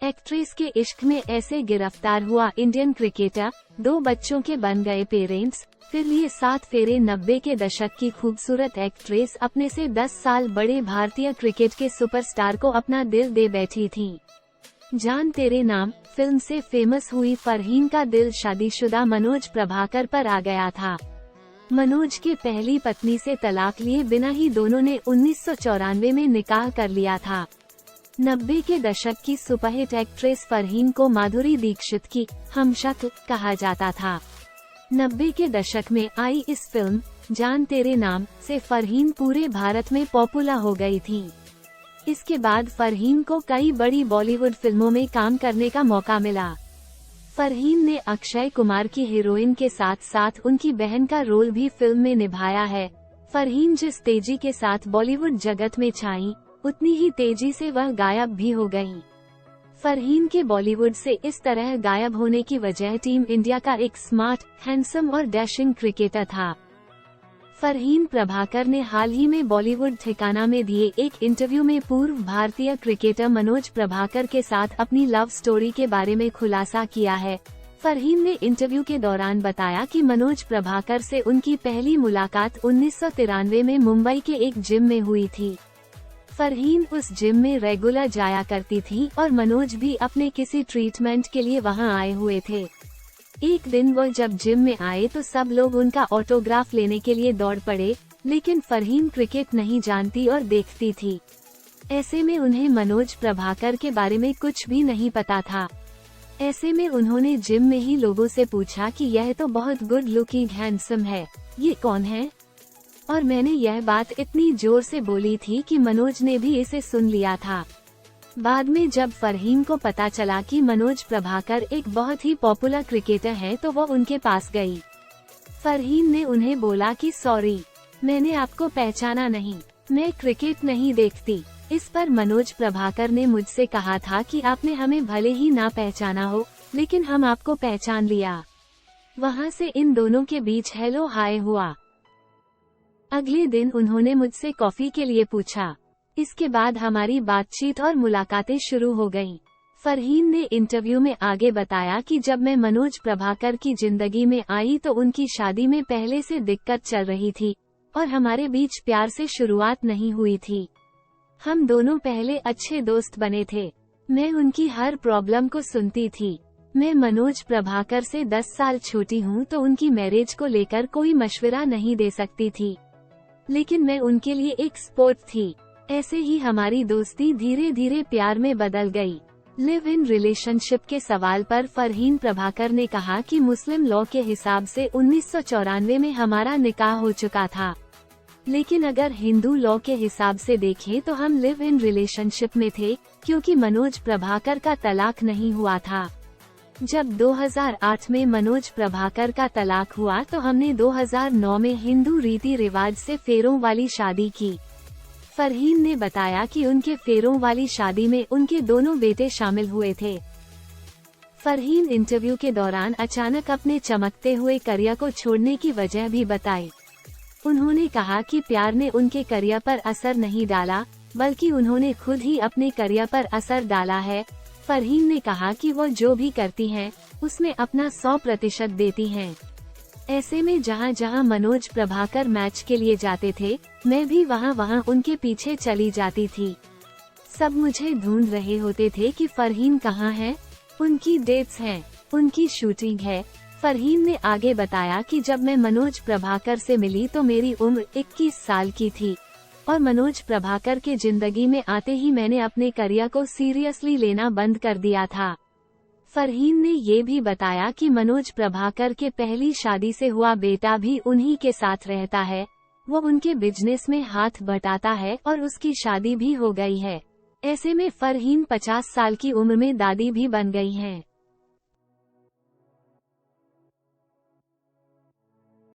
Actress के इश्क में ऐसे गिरफ्तार हुआ इंडियन क्रिकेटर, 2 बच्चों के बन गए पेरेंट्स, फिर लिए 7 फेरे। 90 के दशक की खूबसूरत एक्ट्रेस अपने से 10 साल बड़े भारतीय क्रिकेट के सुपरस्टार को अपना दिल दे बैठी थी। जान तेरे नाम फिल्म से फेमस हुई फरहीन का दिल शादीशुदा मनोज प्रभाकर पर आ गया था। मनोज की पहली पत्नी से तलाक लिए बिना ही दोनों ने 1994 में निकाह कर लिया था। 90 के दशक की सुपरहिट एक्ट्रेस फरहीन को माधुरी दीक्षित की हमशक्ल कहा जाता था। 90 के दशक में आई इस फिल्म जान तेरे नाम से फरहीन पूरे भारत में पॉपुलर हो गई थी। इसके बाद फरहीन को कई बड़ी बॉलीवुड फिल्मों में काम करने का मौका मिला। फरहीन ने अक्षय कुमार की हीरोइन के साथ साथ उनकी बहन का रोल भी फिल्म में निभाया है। फरहीन जिस तेजी के साथ बॉलीवुड जगत में छाई, उतनी ही तेजी से वह गायब भी हो गयी। फरहीन के बॉलीवुड से इस तरह गायब होने की वजह टीम इंडिया का एक स्मार्ट, हैंडसम और डैशिंग क्रिकेटर था। फरहीन प्रभाकर ने हाल ही में बॉलीवुड ठिकाना में दिए एक इंटरव्यू में पूर्व भारतीय क्रिकेटर मनोज प्रभाकर के साथ अपनी लव स्टोरी के बारे में खुलासा किया है। फरहीन ने इंटरव्यू के दौरान बताया कि मनोज प्रभाकर से उनकी पहली मुलाकात 1993 में मुंबई के एक जिम में हुई थी। फरहीन उस जिम में रेगुलर जाया करती थी और मनोज भी अपने किसी ट्रीटमेंट के लिए वहां आए हुए थे। एक दिन वो जब जिम में आए तो सब लोग उनका ऑटोग्राफ लेने के लिए दौड़ पड़े, लेकिन फरहीन क्रिकेट नहीं जानती और देखती थी। ऐसे में उन्हें मनोज प्रभाकर के बारे में कुछ भी नहीं पता था। ऐसे में उन्होंने जिम में ही लोगों से पूछा कि यह तो बहुत गुड लुकिंग हैंडसम है, ये कौन है? और मैंने यह बात इतनी जोर से बोली थी कि मनोज ने भी इसे सुन लिया था। बाद में जब फरहीन को पता चला कि मनोज प्रभाकर एक बहुत ही पॉपुलर क्रिकेटर है तो वो उनके पास गई। फरहीन ने उन्हें बोला कि सॉरी, मैंने आपको पहचाना नहीं, मैं क्रिकेट नहीं देखती। इस पर मनोज प्रभाकर ने मुझसे कहा था कि आपने हमें भले ही ना पहचाना हो, लेकिन हम आपको पहचान लिया। वहाँ से इन दोनों के बीच हेलो हाय हुआ। अगले दिन उन्होंने मुझसे कॉफी के लिए पूछा। इसके बाद हमारी बातचीत और मुलाकातें शुरू हो गईं। फरहीन ने इंटरव्यू में आगे बताया कि जब मैं मनोज प्रभाकर की जिंदगी में आई तो उनकी शादी में पहले से दिक्कत चल रही थी और हमारे बीच प्यार से शुरुआत नहीं हुई थी। हम दोनों पहले अच्छे दोस्त बने थे। मैं उनकी हर प्रॉब्लम को सुनती थी। मैं मनोज प्रभाकर से 10 साल छोटी हूँ तो उनकी मैरिज को लेकर कोई मशवरा नहीं दे सकती थी, लेकिन मैं उनके लिए एक सपोर्ट थी। ऐसे ही हमारी दोस्ती धीरे धीरे प्यार में बदल गई। लिव इन रिलेशनशिप के सवाल पर फरहीन प्रभाकर ने कहा कि मुस्लिम लॉ के हिसाब से 1994 में हमारा निकाह हो चुका था, लेकिन अगर हिंदू लॉ के हिसाब से देखें तो हम लिव इन रिलेशनशिप में थे, क्योंकि मनोज प्रभाकर का तलाक नहीं हुआ था। जब 2008 में मनोज प्रभाकर का तलाक हुआ तो हमने 2009 में हिंदू रीति रिवाज से फेरों वाली शादी की। फरहीन ने बताया कि उनके फेरों वाली शादी में उनके दोनों बेटे शामिल हुए थे। फरहीन इंटरव्यू के दौरान अचानक अपने चमकते हुए करियर को छोड़ने की वजह भी बताई। उन्होंने कहा कि प्यार ने उनके करियर पर असर नहीं डाला, बल्कि उन्होंने खुद ही अपने करियर पर असर डाला है। फरहीन ने कहा कि वो जो भी करती हैं, उसमें अपना 100% देती हैं। ऐसे में जहाँ जहाँ मनोज प्रभाकर मैच के लिए जाते थे, मैं भी वहाँ उनके पीछे चली जाती थी। सब मुझे ढूंढ रहे होते थे कि फरहीन कहाँ है, उनकी डेट्स हैं, उनकी शूटिंग है। फरहीन ने आगे बताया कि जब मैं मनोज प्रभाकर से मिली तो मेरी उम्र 21 साल की थी और मनोज प्रभाकर के जिंदगी में आते ही मैंने अपने करियर को सीरियसली लेना बंद कर दिया था। फरहीन ने ये भी बताया कि मनोज प्रभाकर के पहली शादी से हुआ बेटा भी उन्हीं के साथ रहता है। वो उनके बिजनेस में हाथ बटाता है और उसकी शादी भी हो गई है। ऐसे में फरहीन 50 साल की उम्र में दादी भी बन गई हैं।